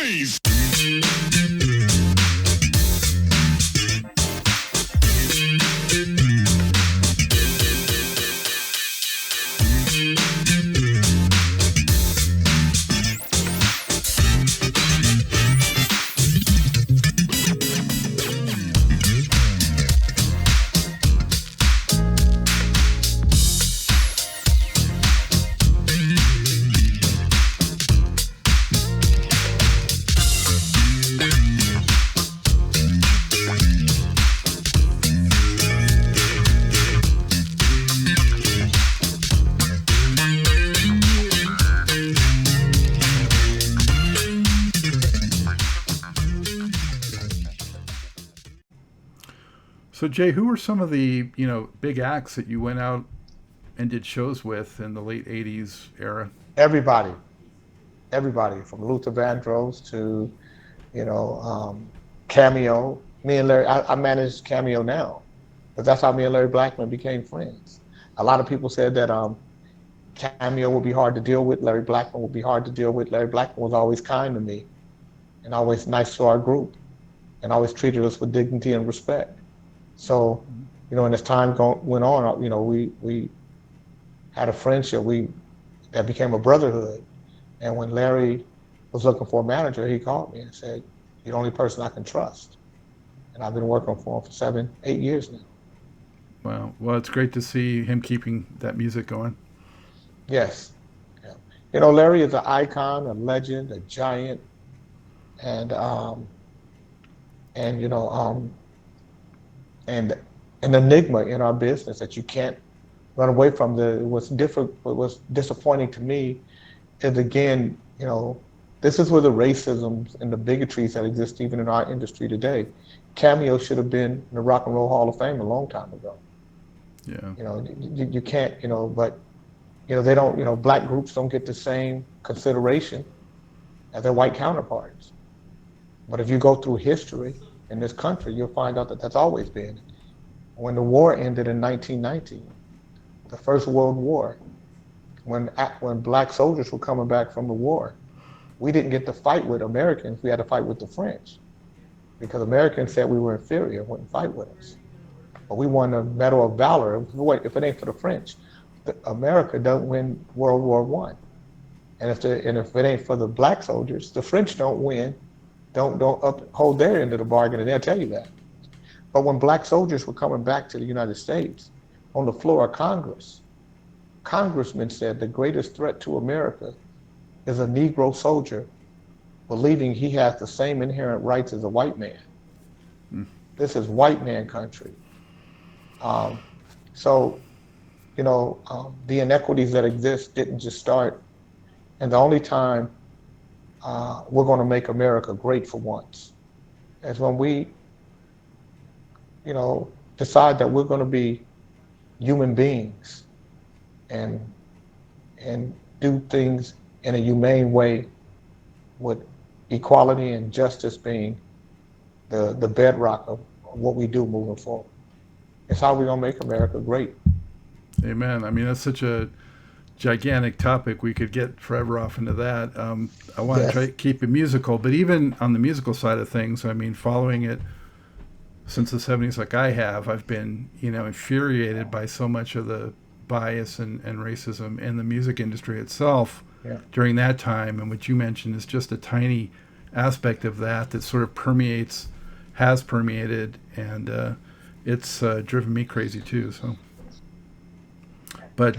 Blaze. So Jay, who were some of the big acts that you went out and did shows with in the late '80s era? Everybody, everybody from Luther Vandross to, you know, Cameo. Me and Larry, I manage Cameo now, but that's how me and Larry Blackman became friends. A lot of people said that Cameo would be hard to deal with, Larry Blackman would be hard to deal with. Larry Blackman was always kind to me and always nice to our group and always treated us with dignity and respect. So, and as time went on, we had a friendship. That became a brotherhood. And when Larry was looking for a manager, he called me and said, "You're the only person I can trust." And I've been working for him for 7, 8 years now. Wow. Well, it's great to see him keeping that music going. Yes. Yeah. Larry is an icon, a legend, a giant, and and an enigma in our business that you can't run away from. What's disappointing to me is, again, this is where the racisms and the bigotries that exist even in our industry today. Cameo should have been in the Rock and Roll Hall of Fame a long time ago. Yeah. You can't, but they don't, black groups don't get the same consideration as their white counterparts. But if you go through history in this country, you'll find out that that's always been. When the war ended in 1919, the First World War, when black soldiers were coming back from the war, we didn't get to fight with Americans, we had to fight with the French. Because Americans said we were inferior, wouldn't fight with us. But we won the Medal of Valor. If it ain't for the French, America don't win World War I. And if it ain't for the black soldiers, the French don't win, don't uphold their end of the bargain, and they'll tell you that. But when black soldiers were coming back to the United States, on the floor of Congress, congressmen said the greatest threat to America is a Negro soldier believing he has the same inherent rights as a white man. This is white man country. So, the inequities that exist didn't just start. And the only time we're going to make America great for once is when we, decide that we're going to be human beings and do things in a humane way, with equality and justice being the bedrock of what we do moving forward. It's how we're going to make America great. Amen. I mean, that's such a gigantic topic. We could get forever off into that. I want to try to keep it musical, but even on the musical side of things, I mean, following it since the 70s like I have, I've been, infuriated by so much of the bias and racism in the music industry itself during that time. And what you mentioned is just a tiny aspect of that sort of has permeated, and it's driven me crazy too. So, but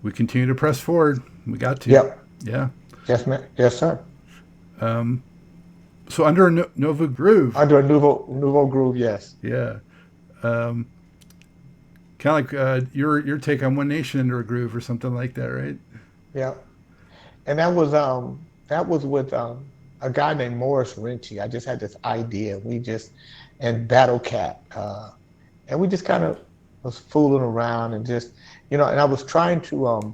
we continue to press forward. We got to. Yep. Yeah. Yes, ma'am. Yes, sir. So under a Nouveau groove. Under a Nouveau groove, yes. Yeah. Kind of like your take on One Nation under a groove or something like that, right? Yeah. And that was with a guy named Morris Rinchie. I just had this idea. And Battle Cat. And we just kind of was fooling around and just, and I was trying to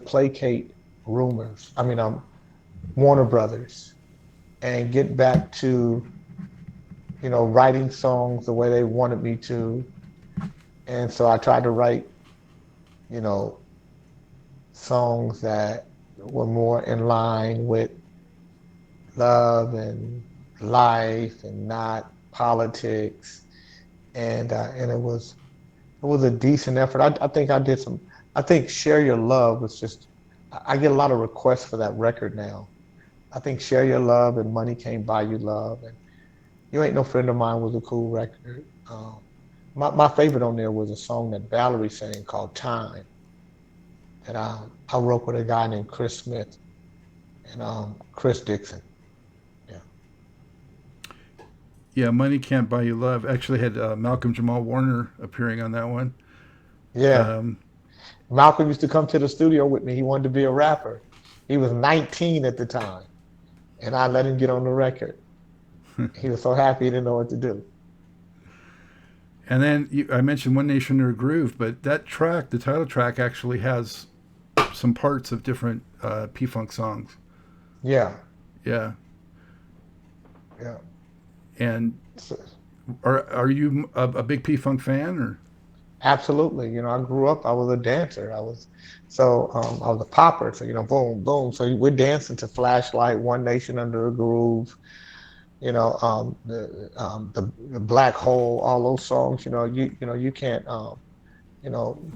placate rumors. Warner Brothers, and get back to, writing songs the way they wanted me to. And so I tried to write, songs that were more in line with love and life and not politics. And it was a decent effort. I think I did some. I think Share Your Love was just. I get a lot of requests for that record now. I think Share Your Love and Money Can't Buy You Love and You Ain't No Friend of Mine was a cool record. My favorite on there was a song that Valerie sang called Time that I wrote with a guy named Chris Smith and Chris Dixon. Yeah. Yeah, Money Can't Buy You Love actually had Malcolm Jamal Warner appearing on that one. Yeah. Um, Malcolm used to come to the studio with me. He wanted to be a rapper. He was 19 at the time, and I let him get on the record. He was so happy he didn't know what to do. and then I mentioned One Nation Under a Groove, but that track, the title track, actually has some parts of different P-Funk songs. Yeah, Yeah. yeah. And So, are you a big P-Funk fan, or? absolutely. I grew up, I was a dancer. I was a popper. So, boom, boom. So we're dancing to Flashlight, One Nation Under a Groove, the Black Hole, all those songs, you can't,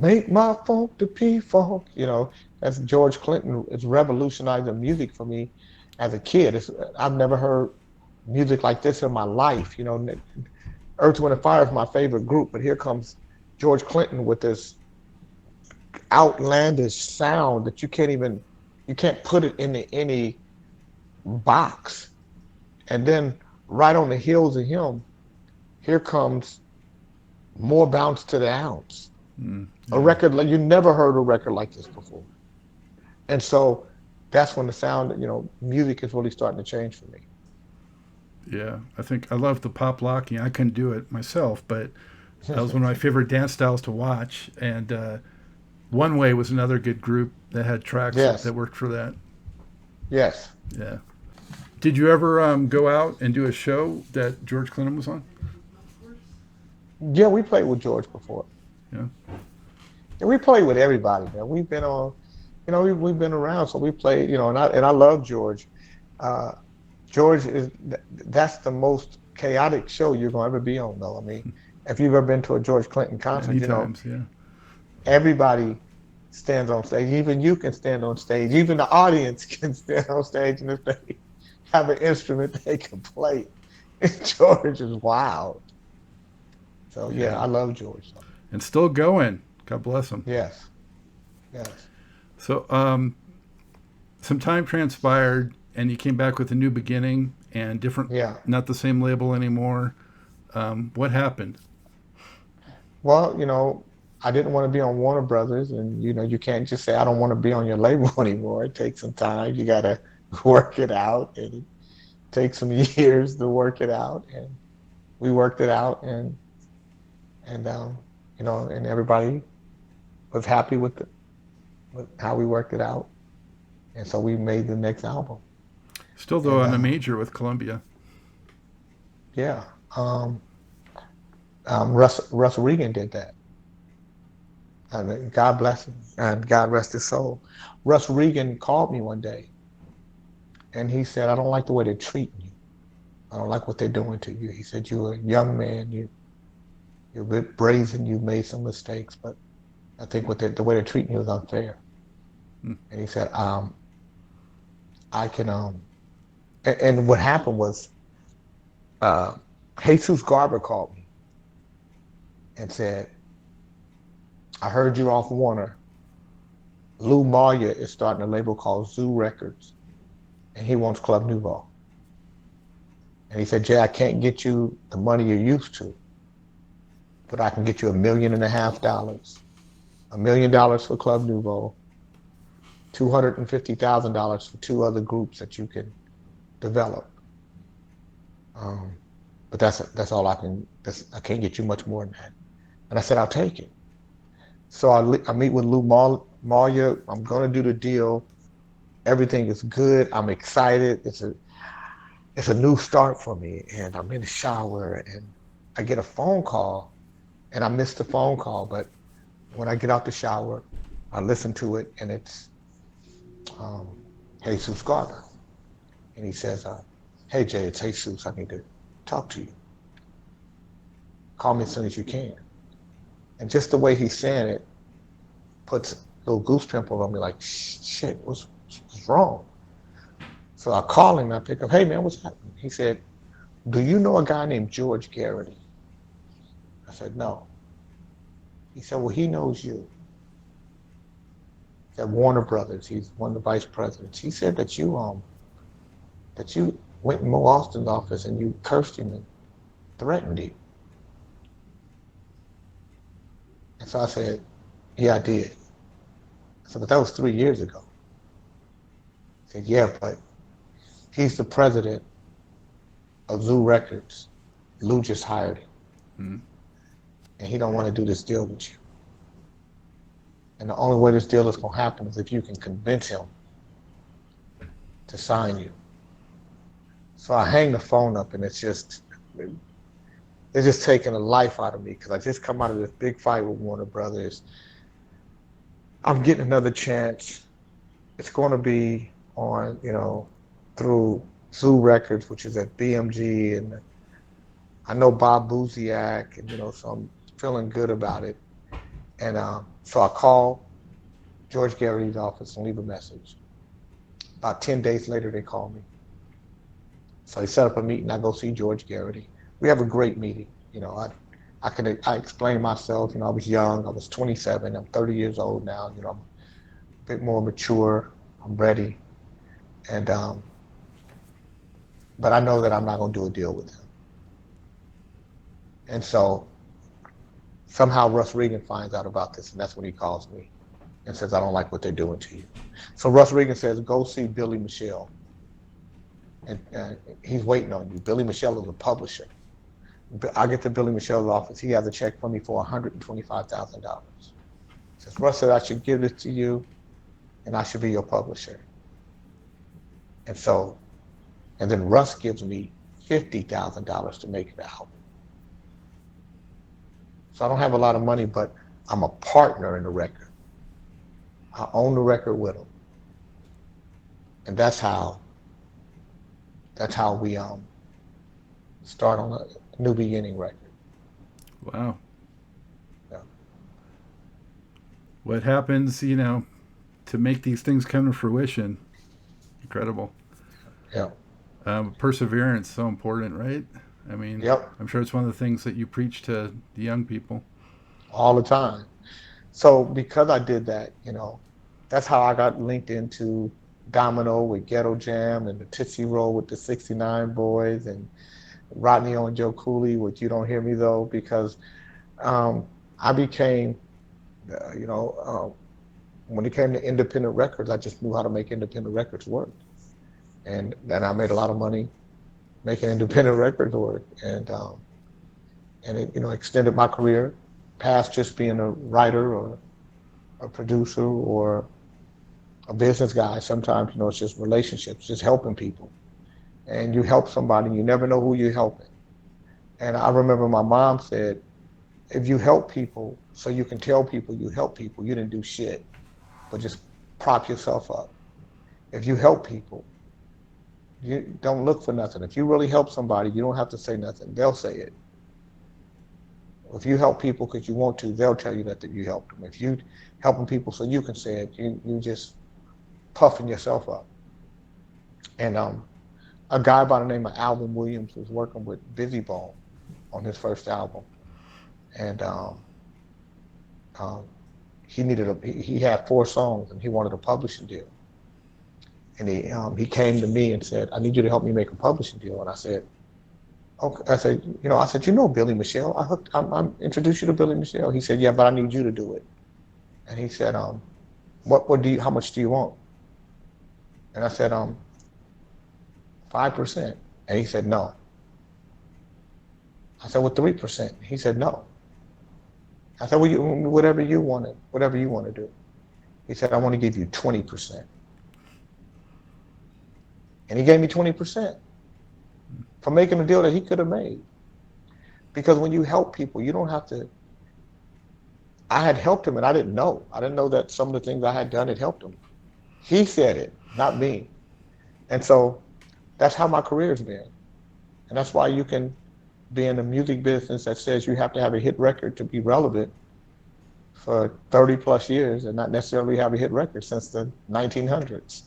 make my funk the P-Funk, that's George Clinton. It's revolutionizing music for me as a kid. I've never heard music like this in my life. Earth, Wind, and Fire is my favorite group, but here comes George Clinton with this outlandish sound that you can't put it in any box. And then right on the heels of him, here comes More Bounce to the Ounce. A Yeah. record like you never heard a record like this before. And so that's when the sound, music is really starting to change for me. Yeah, I think I love the pop locking. I couldn't do it myself, but that was one of my favorite dance styles to watch. And One Way was another good group that had tracks that Yes, worked for that. yes. Yeah. Did you ever go out and do a show that George Clinton was on? Yeah, we played with George before. Yeah. And we played with everybody, man. We've been on, we've been around, so we played, and I love George. Uh, George that's the most chaotic show you're gonna ever be on, though. I mean, if you've ever been to a George Clinton concert, Many times, yeah. everybody stands on stage. Even you can stand on stage. Even the audience can stand on stage, and if they have an instrument they can play. George is wild. So yeah, Yeah. I love George. So, And still going. God bless him. yes, yes, So, some time transpired, and you came back with a new beginning and different, yeah. not the same label anymore. What happened? Well, I didn't want to be on Warner Brothers, and you can't just say I don't want to be on your label anymore. It takes some time. You got to work it out, and it takes some years to work it out. And we worked it out, and everybody was happy with how we worked it out, and so we made the next album. Still, though, And on a major with Columbia. yeah, Russ Regan did that. I mean, God bless him and God rest his soul. Russ Regan called me one day and he said, I don't like the way they're treating you. I don't like what they're doing to you. He said, you're a young man, you're a bit brazen, you've made some mistakes, but I think the way they're treating you is unfair. Hmm. And he said, I can, and what happened was, uh, Jesus Garber called me and said, I heard you off Warner. Lou Malia is starting a label called Zoo Records, and he wants Club Nouveau. And he said, Jay, I can't get you the money you're used to, but I can get you $1.5 million. $1 million for Club Nouveau, $250,000 for two other groups that you can develop. Um, but that's all I can. I can't get you much more than that. And I said, I'll take it. So I meet with Lou Malia. I'm going to do the deal. Everything is good. I'm excited. It's a new start for me. And I'm in the shower and I get a phone call and I missed the phone call. But when I get out the shower, I listen to it and um, Jesus Gardner. And he says, hey, Jay, it's Jesus. I need to talk to you. Call me as soon as you can. And just the way he's saying it puts a little goose pimple on me like, shit, what's wrong? So I call him, I pick up, hey, man, what's happening? He said, do you know a guy named George Garrity? I said, no. He said, well, he knows you. At Warner Brothers, he's one of the vice presidents. He said that you went in Mo Austin's office and you cursed him and threatened him. And so I said, yeah, I did. I said, but that was 3 years ago. He said, yeah, but he's the president of Zoo Records. Lou just hired him. Mm. And he don't want to do this deal with you. And the only way this deal is going to happen is if you can convince him to sign you. So I hang the phone up, and it's just taking the life out of me because I just come out of this big fight with Warner Brothers. I'm getting another chance. It's going to be on, through Zoo Records, which is at BMG, and I know Bob Buziak, and so I'm feeling good about it. And so I call George Garrity's office and leave a message. About 10 days later, they call me. So they set up a meeting. I go see George Garrity. We have a great meeting. I explain myself. I was young. I was 27. I'm 30 years old now. I'm a bit more mature. I'm ready. And but I know that I'm not going to do a deal with him. And so somehow Russ Regan finds out about this, and that's when he calls me and says, I don't like what they're doing to you. So Russ Regan says, go see Billy Michelle. And he's waiting on you. Billy Michelle is a publisher. I get to Billy Michelle's office. He has a check for me for $125,000. Says, Russ said I should give this to you, and I should be your publisher. And then Russ gives me $50,000 to make the album. So I don't have a lot of money, but I'm a partner in the record. I own the record with him. And that's how we start on a New Beginning record. Wow. Yeah. What happens, to make these things come to fruition? Incredible. Yeah. Perseverance, so important, right? I mean, yep. I'm sure it's one of the things that you preach to the young people. All the time. So because I did that, that's how I got linked into Domino with Ghetto Jam and the Tootsie Roll with the 69 Boys and Rodney O and Joe Cooley with You Don't Hear Me Though, because I became, when it came to independent records, I just knew how to make independent records work. And then I made a lot of money making independent records work. And it, extended my career past just being a writer or a producer or a business guy. Sometimes, it's just relationships, just helping people. And you help somebody, you never know who you're helping. And I remember my mom said, if you help people so you can tell people you help people, you didn't do shit, but just prop yourself up. If you help people, you don't look for nothing. If you really help somebody, you don't have to say nothing. They'll say it. If you help people because you want to, they'll tell you that you helped them. If you helping people so you can say it, you just puffing yourself up. And a guy by the name of Alvin Williams was working with Busy Bone on his first album, and he had 4 songs and he wanted a publishing deal. And he came to me and said, I need you to help me make a publishing deal. And I said, okay. I said, Billy Michelle. I'm introduced you to Billy Michelle. He said, yeah, but I need you to do it. And he said, how much do you want? And I said, 5%. And he said, no. I said, well, 3%. He said, no. I said, well, whatever you want to do. He said, I want to give you 20%. And he gave me 20% for making a deal that he could have made. Because when you help people, you don't have to. I had helped him and I didn't know. I didn't know that some of the things I had done had helped him. He said it, not me. And so that's how my career's been. And that's why you can be in the music business that says you have to have a hit record to be relevant for 30 plus years and not necessarily have a hit record since the 1900s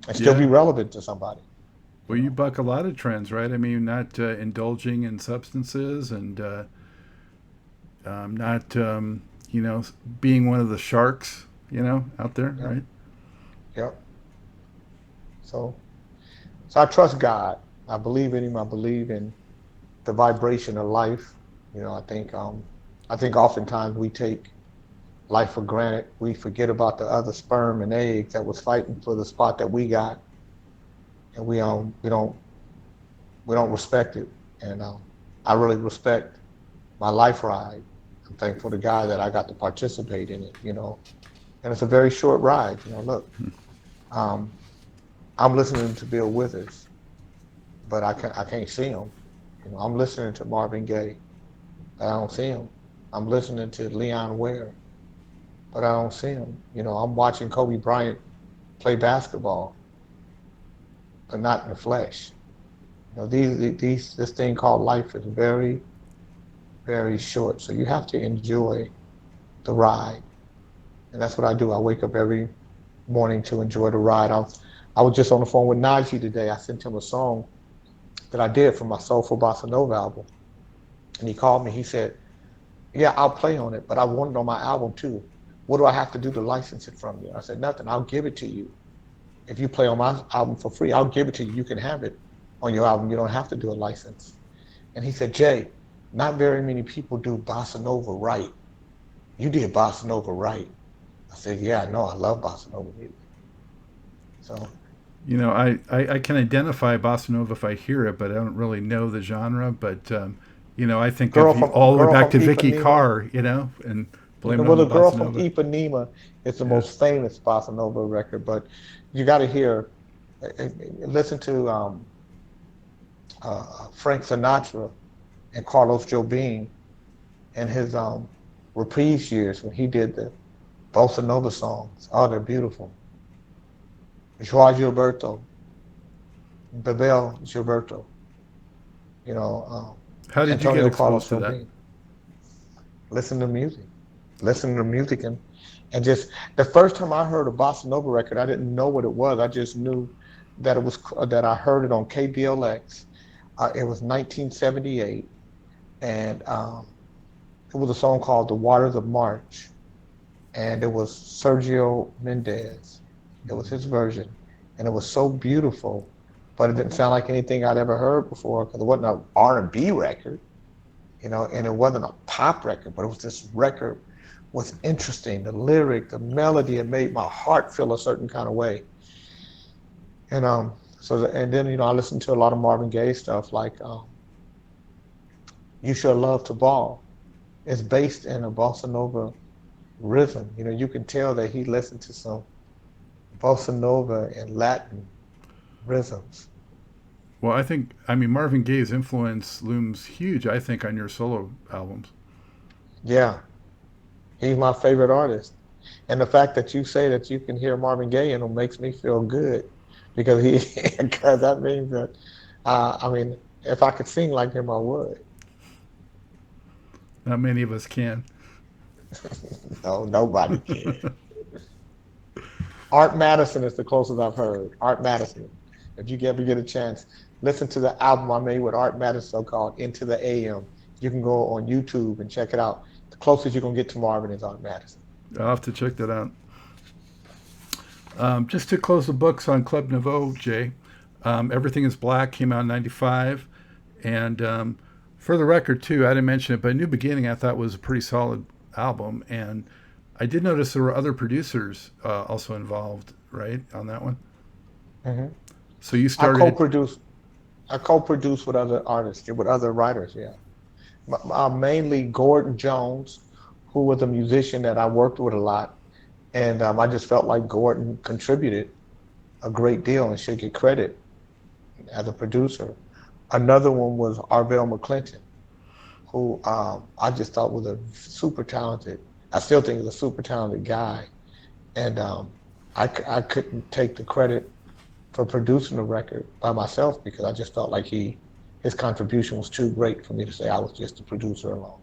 and still be Yeah. relevant to somebody, you Well, you know? buck a lot of trends, right? I mean, not indulging in substances and not, being one of the sharks, out there, Yep, right? yep. So, so I trust God. I believe in Him. I believe in the vibration of life. I think oftentimes we take life for granted. We forget about the other sperm and eggs that was fighting for the spot that we got, and we don't respect it. And I really respect my life ride. I'm thankful to God that I got to participate in it. And it's a very short ride. Look, um, I'm listening to Bill Withers, but I can't see him. I'm listening to Marvin Gaye, but I don't see him. I'm listening to Leon Ware, but I don't see him. I'm watching Kobe Bryant play basketball, but not in the flesh. This thing called life is very, very short. So you have to enjoy the ride. And that's what I do. I wake up every morning to enjoy the ride. I was just on the phone with Najee today. I sent him a song that I did for my Soulful Bossa Nova album. And he called me. He said, yeah, I'll play on it, but I want it on my album too. What do I have to do to license it from you? I said, nothing. I'll give it to you. If you play on my album for free, I'll give it to you. You can have it on your album. You don't have to do a license. And he said, Jay, not very many people do Bossa Nova right. You did Bossa Nova right. I said, yeah, I know. I love Bossa Nova music. So, I can identify bossa nova if I hear it, but I don't really know the genre. But I think of all the way girl back from to Vicky Ipanema. Carr, and blame it on Well, the the girl bossa from nova. Ipanema is the Yeah. most famous bossa nova record, but you got to hear, listen to Frank Sinatra and Carlos Jobim in his reprise years when he did the bossa nova songs. Oh, they're beautiful. Joao Gilberto, Bebel Gilberto, you know, How did you get Antonio exposed Carlos to that? Jobim. Listen to music. Listen to music and just the first time I heard a bossa nova record, I didn't know what it was. I just knew that it was that I heard it on KBLX. It was 1978, and it was a song called "The Waters of March," and it was Sergio Mendez. It was his version, and it was so beautiful, but it didn't sound like anything I'd ever heard before because it wasn't an R&B record, and it wasn't a pop record, but it was this record was interesting. The lyric, the melody, it made my heart feel a certain kind of way. And then I listened to a lot of Marvin Gaye stuff like "You Should Love to Ball." It's based in a bossa nova rhythm. You can tell that he listened to some bossa nova and Latin rhythms. Well, I mean, Marvin Gaye's influence looms huge, I think, on your solo albums. Yeah, he's my favorite artist. And the fact that you say that you can hear Marvin Gaye in him makes me feel good because because that means that, I mean, if I could sing like him, I would. Not many of us can. No, nobody can. Art Madison is the closest I've heard. Art Madison. If you ever get a chance, listen to the album I made with Art Madison called Into the AM. You can go on YouTube and check it out. The closest you're gonna get to Marvin is Art Madison. I'll have to check that out. Just to close the books on Club Nouveau, Jay, Everything is Black came out in 95. And for the record, too, I didn't mention it, but New Beginning I thought was a pretty solid album. And I did notice there were other producers also involved, right, on that one. Hmm. So you I started. co-produce. I co-produce with other artists, with other writers. Yeah, mainly Gordon Jones, who was a musician that I worked with a lot, and I just felt like Gordon contributed a great deal and should get credit as a producer. Another one was Arvell McClinton, who I just thought was a super talented. I still think is a super talented guy, and I couldn't take the credit for producing the record by myself because I just felt like his contribution was too great for me to say I was just a producer alone.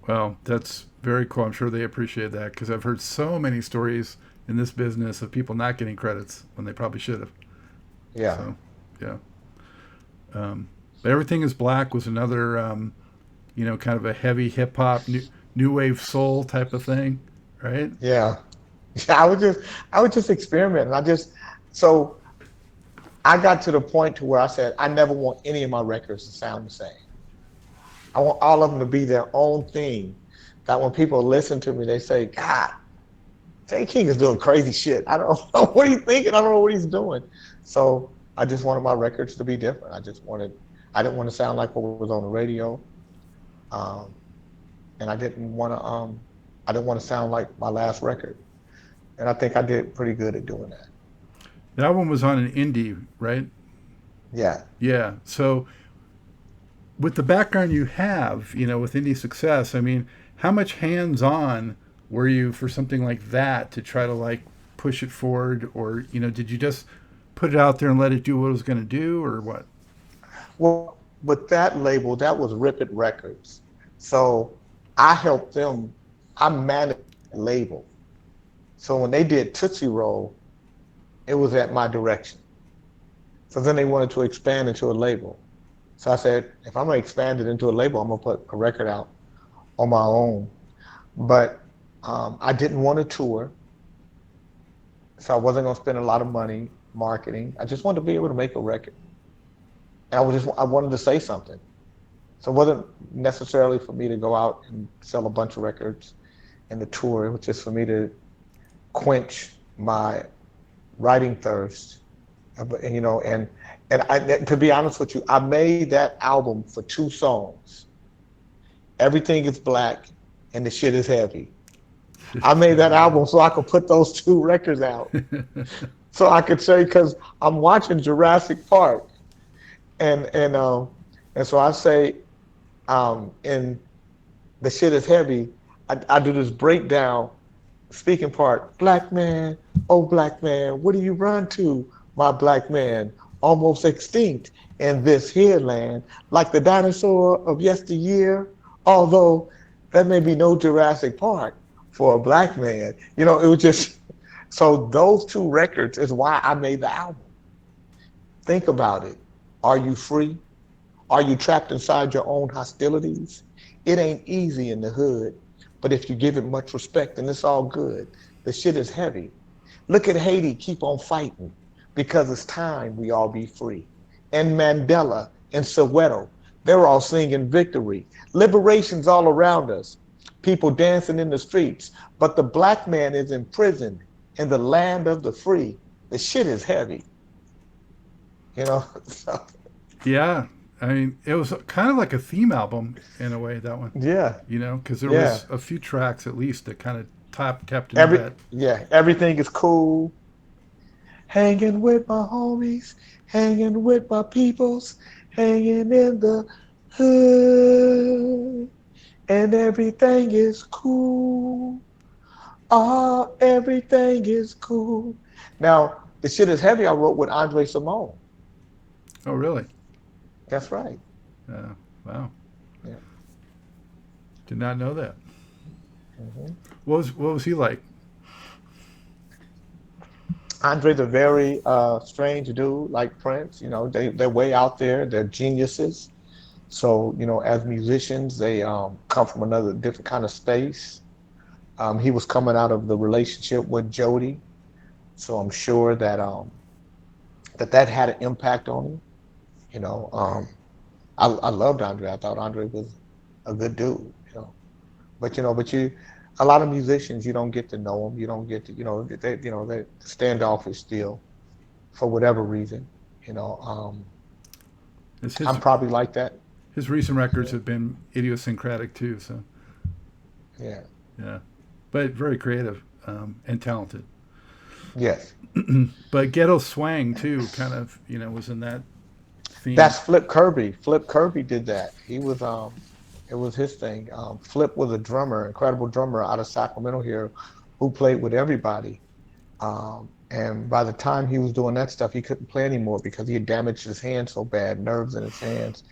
Well, that's very cool. I'm sure they appreciate that because I've heard so many stories in this business of people not getting credits when they probably should have. Yeah. So, yeah. But Everything Is Black was another, kind of a heavy hip hop, new wave soul type of thing, right? Yeah. Yeah, I was just experimenting. So I got to the point to where I said I never want any of my records to sound the same. I want all of them to be their own thing. That when people listen to me, they say, "God, Jay King is doing crazy shit. I don't know what he's thinking. I don't know what he's doing." So I just wanted my records to be different. I didn't want to sound like what was on the radio, um, and I didn't want to sound like my last record. And I think I did pretty good at doing that. That one was on an indie, right? Yeah. Yeah. So, with the background you have, with indie success, I mean, how much hands on were you for something like that to try to like push it forward? Or, did you just put it out there and let it do what it was going to do or what? Well, with that label, that was Rip It Records. So I helped them. I managed the label. So when they did Tootsie Roll, it was at my direction. So then they wanted to expand into a label. So I said, if I'm gonna expand it into a label, I'm gonna put a record out on my own. But I didn't want to tour, so I wasn't gonna spend a lot of money marketing. I just wanted to be able to make a record. And I wanted to say something. So it wasn't necessarily for me to go out and sell a bunch of records and the tour. It was just for me to quench my writing thirst. And to be honest with you, I made that album for two songs. Everything Is Black and The Shit Is Heavy. I made that album so I could put those two records out. So I could say, because I'm watching Jurassic Park, and so I say, in The Shit Is Heavy, I do this breakdown, speaking part. Black man, oh black man, what do you run to, my black man? Almost extinct in this here land, like the dinosaur of yesteryear. Although there may be no Jurassic Park for a black man. It was just, so those two records is why I made the album. Think about it. Are you free? Are you trapped inside your own hostilities? It ain't easy in the hood, but if you give it much respect, then it's all good. The shit is heavy. Look at Haiti keep on fighting because it's time we all be free. And Mandela and Soweto, they're all singing victory. Liberation's all around us. People dancing in the streets, but the black man is imprisoned in the land of the free. The shit is heavy. So, Yeah. I mean, it was kind of like a theme album in a way, that one. yeah. Because there was a few tracks at least that kind of tapped into that. Yeah, Everything Is Cool. Hanging with my homies, hanging with my peoples, hanging in the hood, and everything is cool. Ah, everything is cool. Now, The Shit Is Heavy I wrote with Andre Simone. Oh, really? That's right. Wow. Yeah. Did not know that. Mm-hmm. What was he like? Andre's a very strange dude, like Prince. They're way out there. They're geniuses. So, as musicians, they come from another different kind of space. He was coming out of the relationship with Jody, so I'm sure that that had an impact on him. I loved Andre. I thought Andre was a good dude. But a lot of musicians, you don't get to know them. You don't get to, they're standoffish still, for whatever reason. I'm probably like that. His recent records have been idiosyncratic too. So. Yeah. Yeah, but very creative and talented. Yes. But Ghetto Swang too, kind of, was in that theme. That's Flip Kirby. Flip Kirby did that. He was it was his thing. Flip was a drummer, incredible drummer out of Sacramento here, who played with everybody. And by the time he was doing that stuff, he couldn't play anymore because he had damaged his hands so bad, nerves in his hands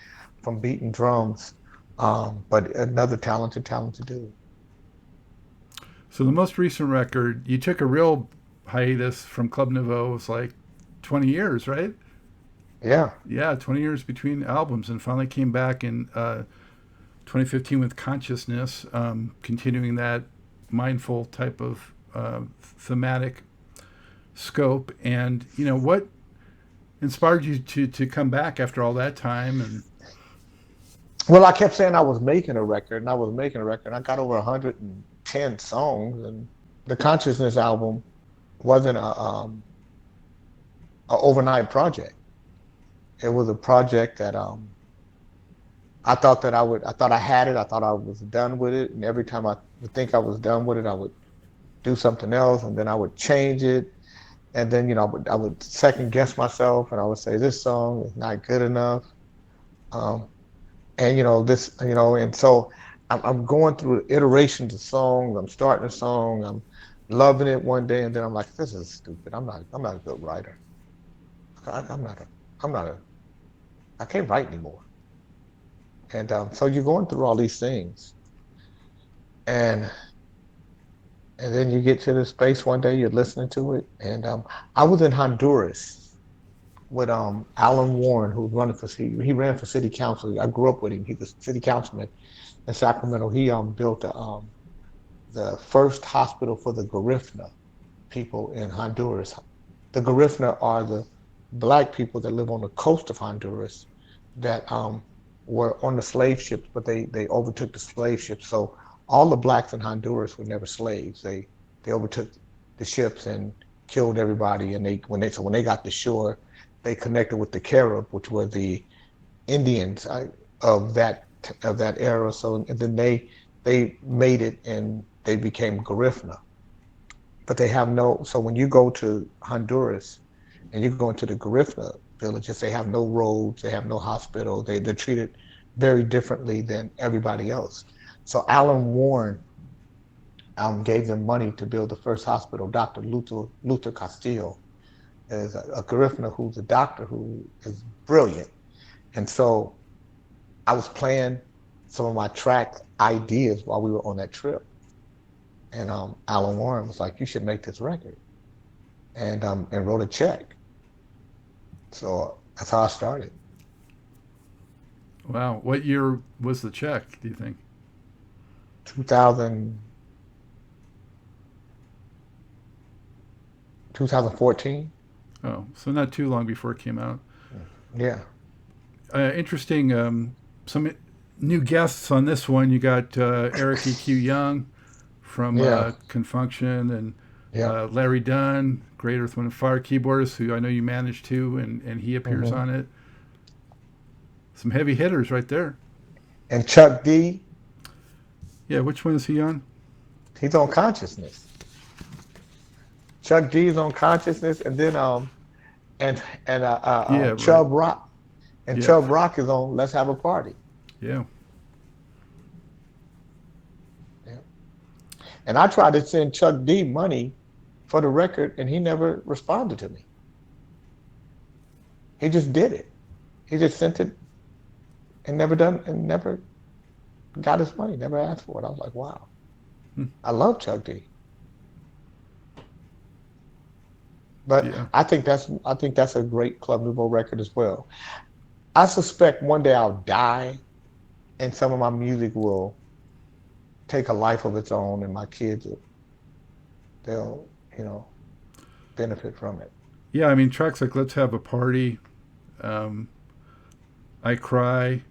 from beating drums. But another talented dude. So the most recent record, you took a real hiatus from Club Nouveau. It was like 20 years, right? Yeah, Yeah, 20 years between albums, and finally came back in 2015 with Consciousness, continuing that mindful type of thematic scope. And what inspired you to come back after all that time? And well, I kept saying I was making a record, and I was making a record. I got over 110 songs, and the Consciousness album wasn't a overnight project. It was a project that I thought I had it. I thought I was done with it, and every time I would think I was done with it, I would do something else, and then I would change it, and then I would second guess myself, and I would say this song is not good enough. Um, and this and so I'm going through iterations of songs. I'm starting a song, I'm loving it one day, and then I'm like, this is stupid. I'm not a good writer. I'm not a I'm not a I can't write anymore. And so you're going through all these things, and then you get to the space one day, you're listening to it, and I was in Honduras with Alan Warren, who was running for he ran for city council. I grew up with him. He was city councilman in Sacramento. He built the first hospital for the Garifuna people in Honduras. The Garifuna are the black people that live on the coast of Honduras that were on the slave ships, but they overtook the slave ships. So all the blacks in Honduras were never slaves. They overtook the ships and killed everybody. And when they got to shore, they connected with the Carib, which were the Indians of that era. So and then they made it and they became Garifuna. But they have no. So when you go to Honduras and you go into the Garifuna villages, they have no roads, they have no hospital. They're treated very differently than everybody else. So Alan Warren gave them money to build the first hospital. Dr. Luther Castillo is a Garifuna who's a doctor who is brilliant. And so I was playing some of my track ideas while we were on that trip. And Alan Warren was like, you should make this record. And wrote a check. So that's how I started. wow, what year was the check, do you think? 2000, 2014. Oh, so not too long before it came out. Yeah. Interesting. Some new guests on this one. You got Eric E.Q. Young from Yeah. Confunction, and Yeah. Larry Dunn, Great Earth, Wind and Fire keyboardist, who I know you managed to, and he appears Hmm. on it. Some heavy hitters right there. And Chuck D, Yeah, which one is he on? he's on Consciousness. Chuck D is on Consciousness, and then Yeah, right. Chubb Rock, and Yeah, Chubb Rock is on Let's Have a Party. yeah. Yeah. And I tried to send Chuck D money for the record, and he never responded to me. He just did it. He just sent it and never got his money, never asked for it. I was like, wow, Hmm. I love Chuck D. But Yeah. I think that's a great Club Nouveau record as well. I suspect one day I'll die and some of my music will take a life of its own and my kids they'll, you know, benefit from it. Yeah, I mean, tracks like Let's Have a Party, um, I Cry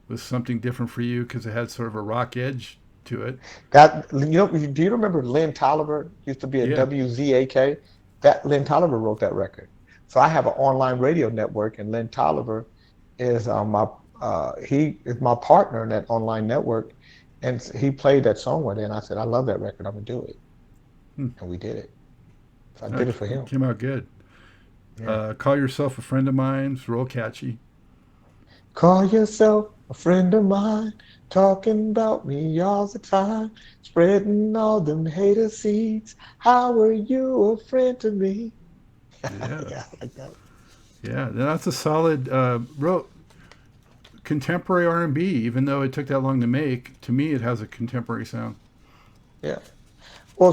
was something different for you because it had sort of a rock edge to it. Do you remember Lynn Tolliver used to be at Yeah. WZAK? That Lynn Tolliver wrote that record. So I have an online radio network, and Lynn Tolliver is my he is my partner in that online network, and he played that song one day, and I said, I love that record, I'm gonna do it, Hmm. and we did it. So I did it That for him. came out good. Yeah. Call Yourself a Friend of Mine's real catchy. Call yourself a friend of mine. talking about me all the time, spreading all them hater seeds. How are you a friend to me? Yeah, Yeah, like that. yeah. That's a solid contemporary R&B. Even though it took that long to make, to me it has a contemporary sound. Yeah. Well,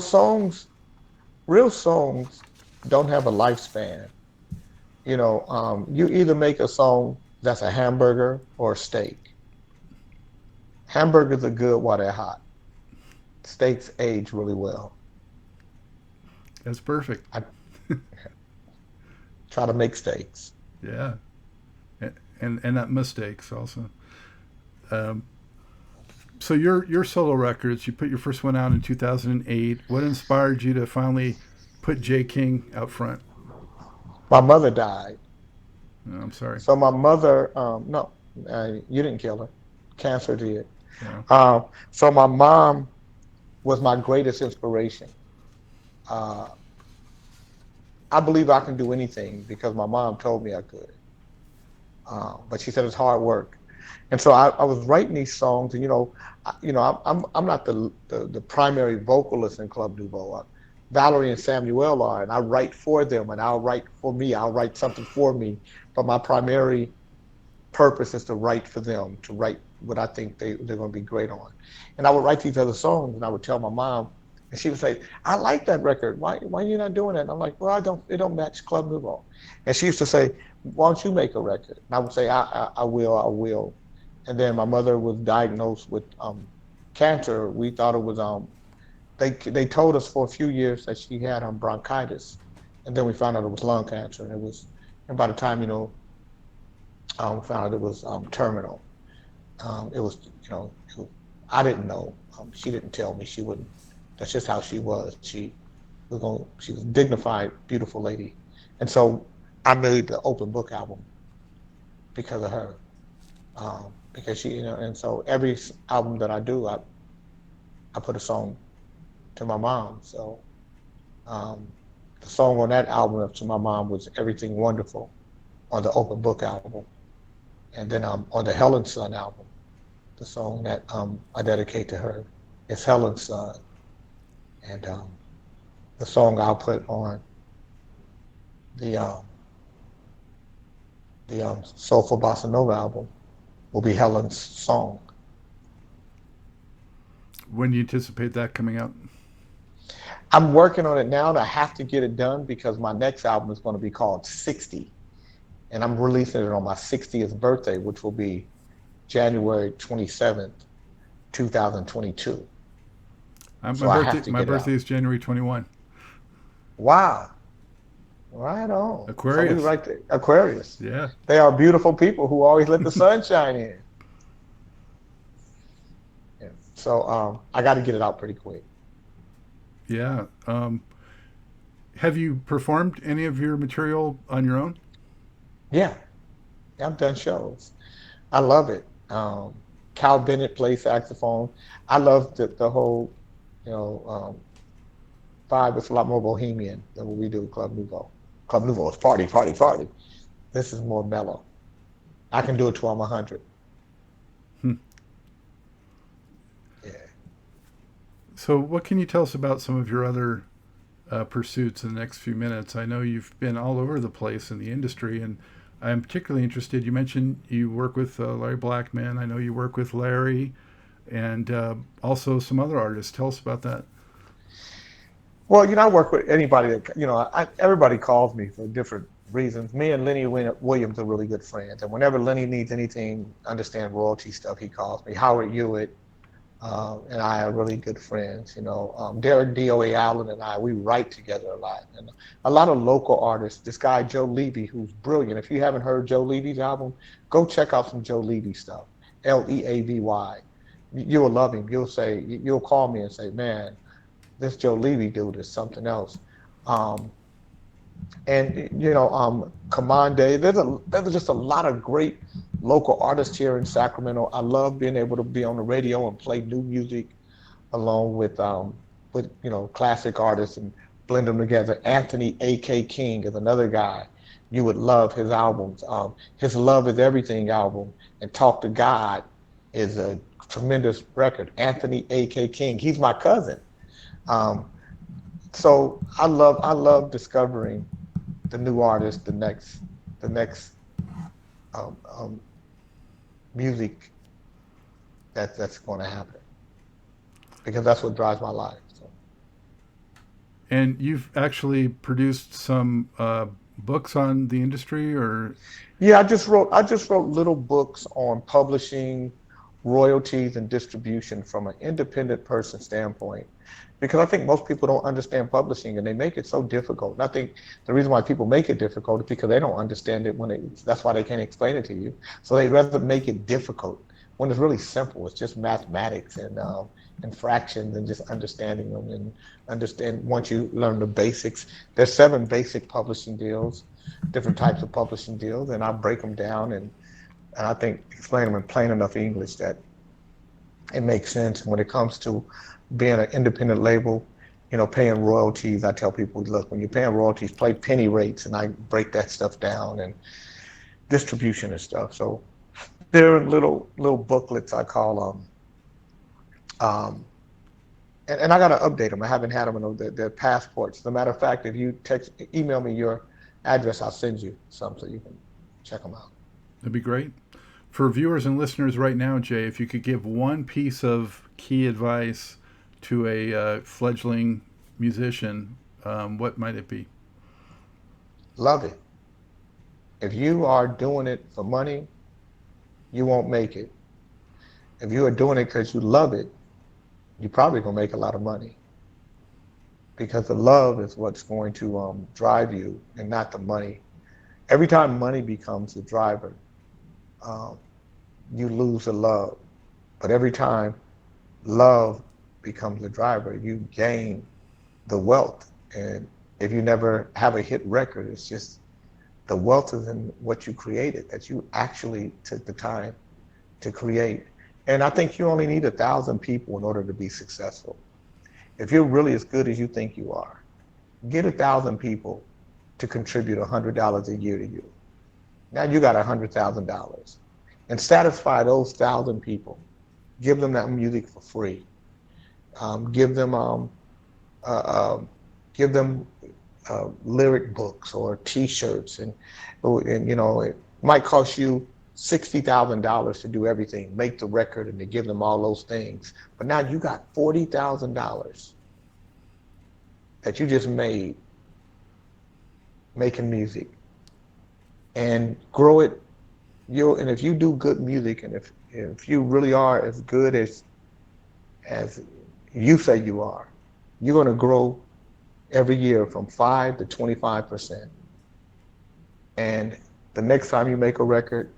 real songs don't have a lifespan. You either make a song that's a hamburger or a steak. Hamburgers are good while they're hot. Steaks age really well. That's perfect. I try to make steaks. Yeah, and not mistakes also. Um, so your solo records, you put your first one out in 2008. What inspired you to finally put J. King out front? My mother died. Oh, I'm sorry. So my mother, no, you didn't kill her. Cancer did. Yeah. So my mom was my greatest inspiration. Uh, I believe I can do anything because my mom told me I could. But she said it's hard work. And so I was writing these songs, and I'm not the primary vocalist in Club Nouveau. Valerie and Samuel are, and I write for them, and I'll write for me. I'll write something for me, but my primary purpose is to write for them, to write what I think they're going to be great on. And I would write these other songs, and I would tell my mom, and she would say, "I like that record. Why are you not doing it?" And I'm like, "Well, it don't match Club Nouveau." And she used to say, "Why don't you make a record?" And I would say, I will, I will." And then my mother was diagnosed with cancer. We thought it was they told us for a few years that she had bronchitis, and then we found out it was lung cancer. And by the time we found out it was terminal. It was I didn't know. She didn't tell me. She wouldn't. That's just how she was. She was a dignified, beautiful lady, and so I made the open book album because of her. Because and so every album that I do, I put a song to my mom. So um, the song on that album to my mom was "Everything Wonderful" on the open book album, and then on the Helen's Son album, the song that I dedicate to her is "Helen's Son," and the song I'll put on the Soulful Bossa Nova album will be Helen's Song. When do you anticipate that coming out? I'm working on it now, and I have to get it done because my next album is going to be called 60, and I'm releasing it on my 60th birthday, which will be January 27th, 2022. My So I birthday have to my get it birthday out. is January 21. Wow. Right on. So we Aquarius. right there. Aquarius. Yeah. They are beautiful people who always let the sun shine in. Yeah. So I got to get it out pretty quick. Yeah. Have you performed any of your material on your own? Yeah. I've done shows. I love it. Cal Bennett plays saxophone. I love the whole, you know, vibe. It's a lot more bohemian than what we do at Club Nouveau. Club Nouveau is party, party, party. This is more mellow. I can do it till I'm 100. Hmm. Yeah. So, what can you tell us about some of your other pursuits in the next few minutes? I know you've been all over the place in the industry, and I'm particularly interested. You mentioned you work with Larry Blackman. I know you work with Larry, and also some other artists. Tell us about that. Well, I work with anybody that, everybody calls me for different reasons. Me and Lenny Williams are really good friends. And whenever Lenny needs anything, understand royalty stuff, he calls me. Howard Hewitt and I are really good friends. Derek DOA Allen and I, we write together a lot. And a lot of local artists. This guy, Joe Levy, who's brilliant. If you haven't heard Joe Levy's album, go check out some Joe Levy stuff. Leavy. You will love him. You'll call me and say, man, this Joe Levy dude is something else. Um, and Commande. There's just a lot of great local artists here in Sacramento. I love being able to be on the radio and play new music along with classic artists and blend them together. Anthony A.K. King is another guy. You would love his albums. His Love Is Everything album and Talk to God is a tremendous record. Anthony A.K. King, he's my cousin. Um, so I love discovering the new artist, the next um, um, music that's going to happen, because that's what drives my life. So. And you've actually produced some books on the industry, or Yeah, I just wrote little books on publishing, royalties, and distribution from an independent person standpoint, because I think most people don't understand publishing and they make it so difficult. And I think the reason why people make it difficult is because they don't understand it that's why they can't explain it to you. So they rather make it difficult when it's really simple. It's just mathematics and fractions and just understanding them and understand once you learn the basics. There's 7 basic publishing deals, different types of publishing deals, and I break them down and I think explain them in plain enough English that it makes sense. When it comes to being an independent label, paying royalties, I tell people, look, when you're paying royalties, play penny rates, and I break that stuff down, and distribution and stuff. So there are little booklets I call um, and I gotta update them. I haven't had them in their passports. As a matter of fact, if you email me your address, I'll send you some so you can check them out. that'd be great. For viewers and listeners right now, Jay, if you could give one piece of key advice to a fledgling musician, what might it be? Love it. If you are doing it for money, you won't make it. If you are doing it because you love it, you're probably gonna make a lot of money, because the love is what's going to drive you and not the money. Every time money becomes the driver, um, you lose the love. But every time love becomes the driver, you gain the wealth. And if you never have a hit record, it's just the wealth is in what you created, that you actually took the time to create. And I think you only need 1,000 people in order to be successful. If you're really as good as you think you are, get 1,000 people to contribute $100 a year to you. Now you got $100,000, and satisfy those 1,000 people. Give them that music for free. Give them uh, uh, give them lyric books or T-shirts, and it might cost you $60,000 to do everything, make the record, and to give them all those things. But now you got $40,000 that you just made making music, and grow it. And if you do good music, and if you really are as good as you say you are, you're going to grow every year from 5 to 25%. And the next time you make a record,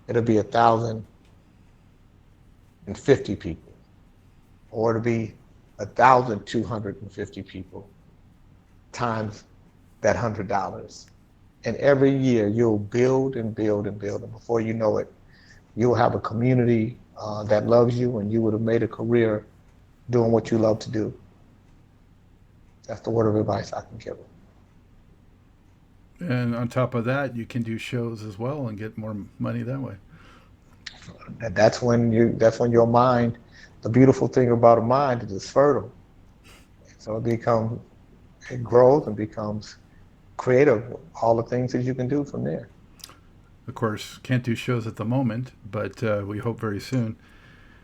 it'll be 1,050 people, or it'll be 1,250 people times that $100. And every year you'll build and build and build. And before you know it, you'll have a community that loves you, and you would have made a career doing what you love to do. That's the word of advice I can give them. And on top of that, you can do shows as well and get more money that way. And that's when your mind, the beautiful thing about a mind is it's fertile. So it grows and becomes creative, all the things that you can do from there. Of course, can't do shows at the moment, but we hope very soon.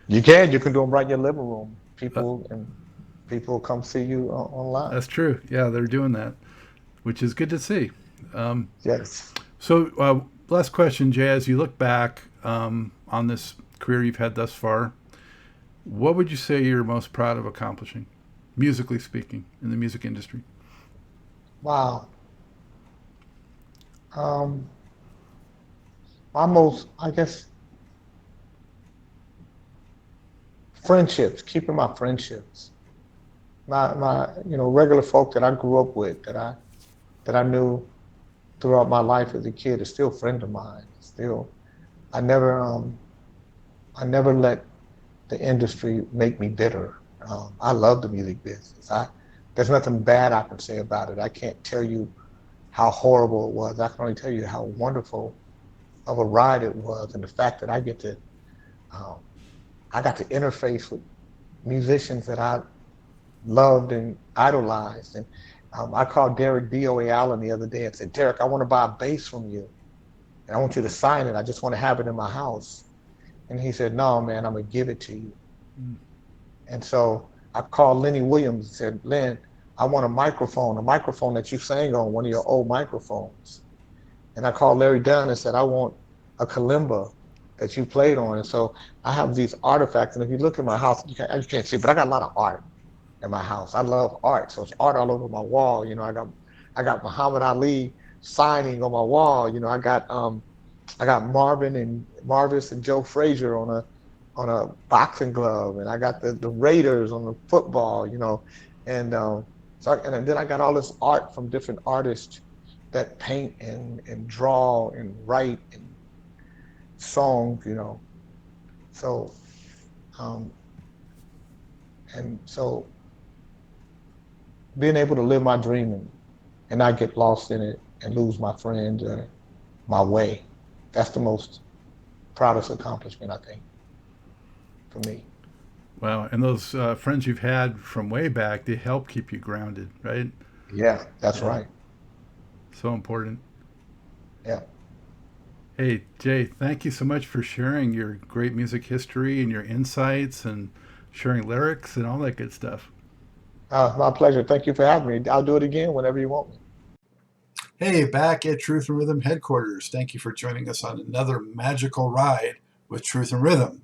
You can do them right in your living room. Uh, People come see you online. that's true. Yeah, they're doing that, which is good to see. Um, Yes. so, last question, Jay. As you look back on this career you've had thus far, what would you say you're most proud of accomplishing, musically speaking, in the music industry? Wow. Um, I guess, friendships, keeping my friendships. My regular folk that I grew up with, that I knew throughout my life as a kid, is still a friend of mine. Still, I never I never let the industry make me bitter. I love the music business. There's nothing bad I can say about it. I can't tell you how horrible it was. I can only tell you how wonderful of a ride it was, and the fact that I get to um, I got to interface with musicians that I loved and idolized. And I called Derek DOA Allen the other day and said, Derek, I want to buy a bass from you. And I want you to sign it. I just want to have it in my house. And he said, no, man, I'm going to give it to you. Mm. And so I called Lenny Williams and said, Len, I want a microphone that you sang on, one of your old microphones. And I called Larry Dunn and said, I want a kalimba that you played on. And so I have these artifacts. And if you look at my house, you can't see, but I got a lot of art in my house. I love art. So it's art all over my wall. You know, I got Muhammad Ali signing on my wall. You know, I got Marvis and Joe Frazier on a boxing glove, and I got the Raiders on the football, you know, and and then I got all this art from different artists that paint and draw and write and songs, you know. So and so being able to live my dream and not get lost in it and lose my friends or my way, that's the most proudest accomplishment, I think, for me. Wow. And those friends you've had from way back, they help keep you grounded, right? Yeah, that's right. So important. Yeah. Hey, Jay, thank you so much for sharing your great music history and your insights and sharing lyrics and all that good stuff. My pleasure. Thank you for having me. I'll do it again whenever you want me. Hey, back at Truth and Rhythm headquarters. Thank you for joining us on another magical ride with Truth and Rhythm.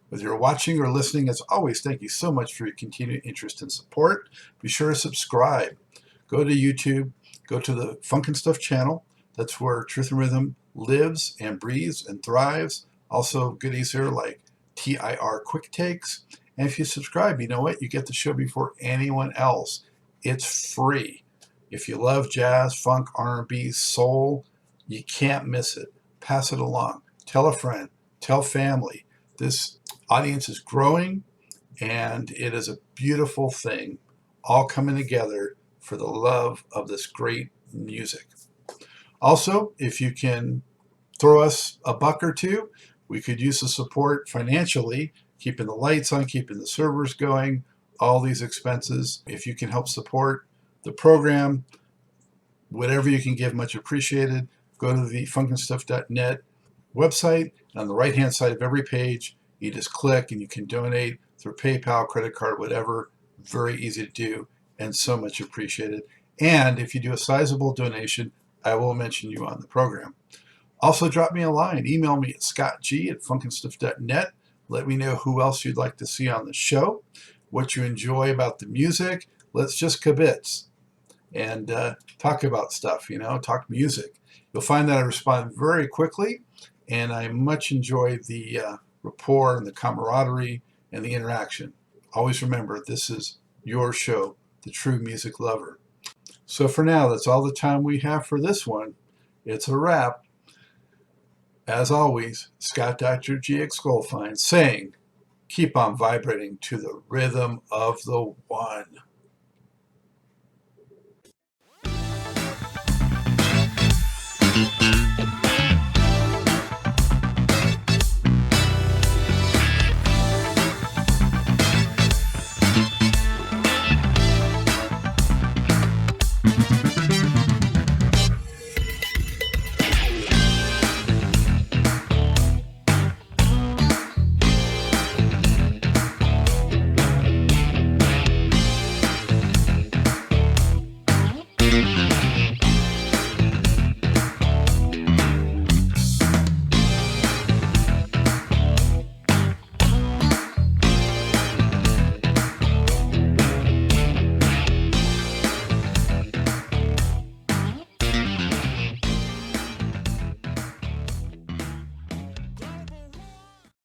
Whether you're watching or listening, as always, thank you so much for your continued interest and support. Be sure to subscribe. Go to YouTube, go to the Funk and Stuff channel. That's where Truth and Rhythm lives and breathes and thrives. Also, goodies here like TIR Quick Takes. And if you subscribe, you know what? You get the show before anyone else. It's free. If you love jazz, funk, R&B, soul, you can't miss it. Pass it along. Tell a friend. Tell family. This audience is growing, and it is a beautiful thing, all coming together for the love of this great music. Also, if you can throw us a buck or two, we could use the support financially, keeping the lights on, keeping the servers going, all these expenses. If you can help support the program, whatever you can give, much appreciated. Go to the funkandstuff.net website, and on the right-hand side of every page, you just click and you can donate through PayPal, credit card, whatever. Very easy to do and so much appreciated. And if you do a sizable donation, I will mention you on the program. Also, drop me a line. Email me at scottg@funkandstuff.net. Let me know who else you'd like to see on the show, what you enjoy about the music. Let's just kibitz and talk about stuff, talk music. You'll find that I respond very quickly, and I much enjoy the rapport and the camaraderie and the interaction. Always remember, this is your show, The True Music Lover. So for now, that's all the time we have for this one. It's a wrap. As always, Scott Dr. GX Goldfine saying, keep on vibrating to the rhythm of the one.